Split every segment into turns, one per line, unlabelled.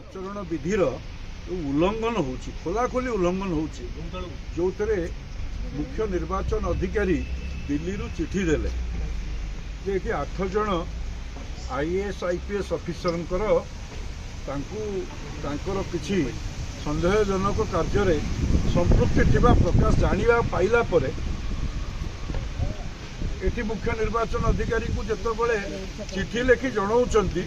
आचरण विधिर उल्लंघन हो खोलाखोली उल्लंघन हो जो मुख्य निर्वाचन अधिकारी दिल्ली रु चिठी देले जे कि 8 जन आईएएस आईपीएस ऑफिसर किसी संदेहजनक कार्य संपृक्ति थिबा प्रकाश जानिबा पाइला परे एटी मुख्य निर्वाचन अधिकारी को जितेबाला चिठी लिखि जनाऊँगी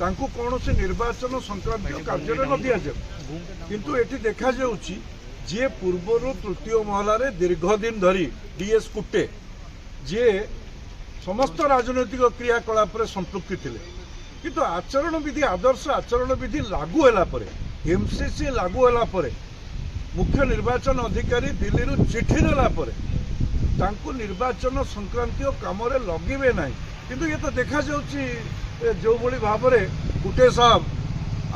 कौन से निर्वाचन संक्रांत कार्य न दि जाए किंतु एटी देखा जाउछि जे पूर्वर तृतीय महलार दीर्घ दिन धरी डीएस कुटे जे समस्त राजनैतिक क्रियाकलाप संपृक्ति थिले किंतु आचरण विधि आदर्श आचरण विधि लागू होला परे एमसीसी लागू होला परे मुख्य निर्वाचन अधिकारी दिल्ली रु चिठी देला परे तांको निर्वाचन संक्रांतीय काम लगे ना किंतु ये तो देखा जाउछि जो भली भाव में कुटे साहब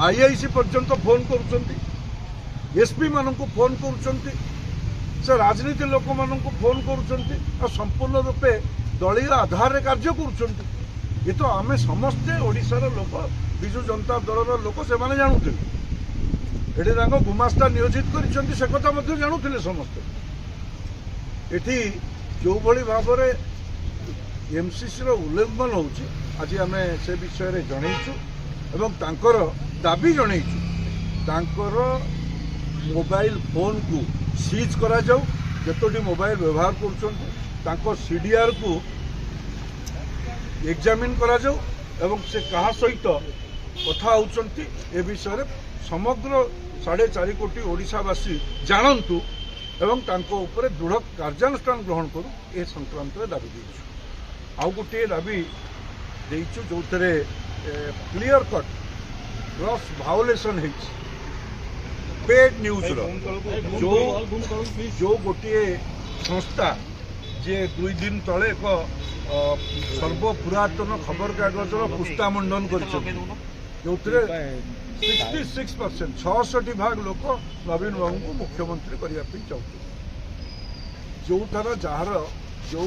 आईआईसी पर्यंत फोन करुछंती एसपी मानू फोन करुछंती से राजनीति लोक मानू फोन करुछंती और संपूर्ण रूपे दलीय आधार रे कार्य करुछंती ये तो आमे समस्ते ओडिशार लोक बिजु जनता दलर लोक से माने जानुथिले एठी तांको गुमास्ता नियोजित करिसंती से कथा मध्ये जानुथिले समस्ते एठी जो भली भाव में एमसीसी रो उल्लंघन होउछि आज आमे से विषय रे जणैछु एवं तांकर दाबी जणैछु तांकर मोबाइल फोन को सीज करा जाऊ जतोटी मोबाइल व्यवहार करुछंती तांको सीडीआर को एग्जामिन करा जाऊ एवं से कहा सहित कथा होउछंती ए विषय रे समग्र 4.5 कोटी ओडिशावासी जानंतु एवं तांको ऊपर दृढ़ कार्यानुष्ठान ग्रहण करू ए संक्रांत दाबी देइछु आउ गोटे दाबी देइछु जो क्लियर कट ग्रॉस वायोलेशन है पेड न्यूज जो गोटे संस्था जे 2 दिन तले एक सर्वपुरातन खबर कागज पुस्ता मंडन कर जो 66% 66% लोक नवीन बाबू को मुख्यमंत्री करने चाहते जो थार जार जो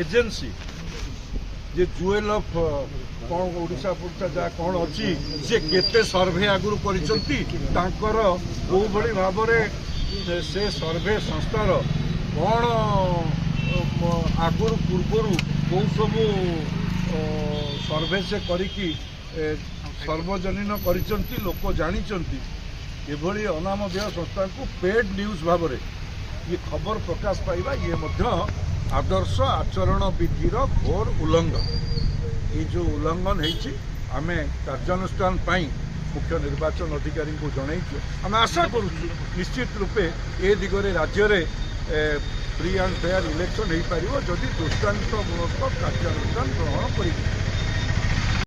एजेंसी जे जुएल ऑफ कौन ओडिशा पुरसा जहाँ कौन अच्छी सी केते सर्वे आगुरी कर भाव से सर्वे संस्थार कौन आगुरी पूर्वर कौ सब सर्वे से करी सर्वजनीन करिसंती लोक जानिचंती एभली अनामधेय संस्था को पेड न्यूज भाव में ये खबर प्रकाश पाइबा ये मध्य आदर्श आचरण विधिर घोर उल्लंघन ये जो उल्लंघन है आमे कार्यानुष्ठान पाई मुख्य निर्वाचन अधिकारी को जनईचु आम आशा करुचु निश्चित रूपे ए दिगरे राज्य रे फ्री एंड फेयर इलेक्शन हो पार जदि दृष्टान्तमूलक कार्यानुष्ठान ग्रहण करी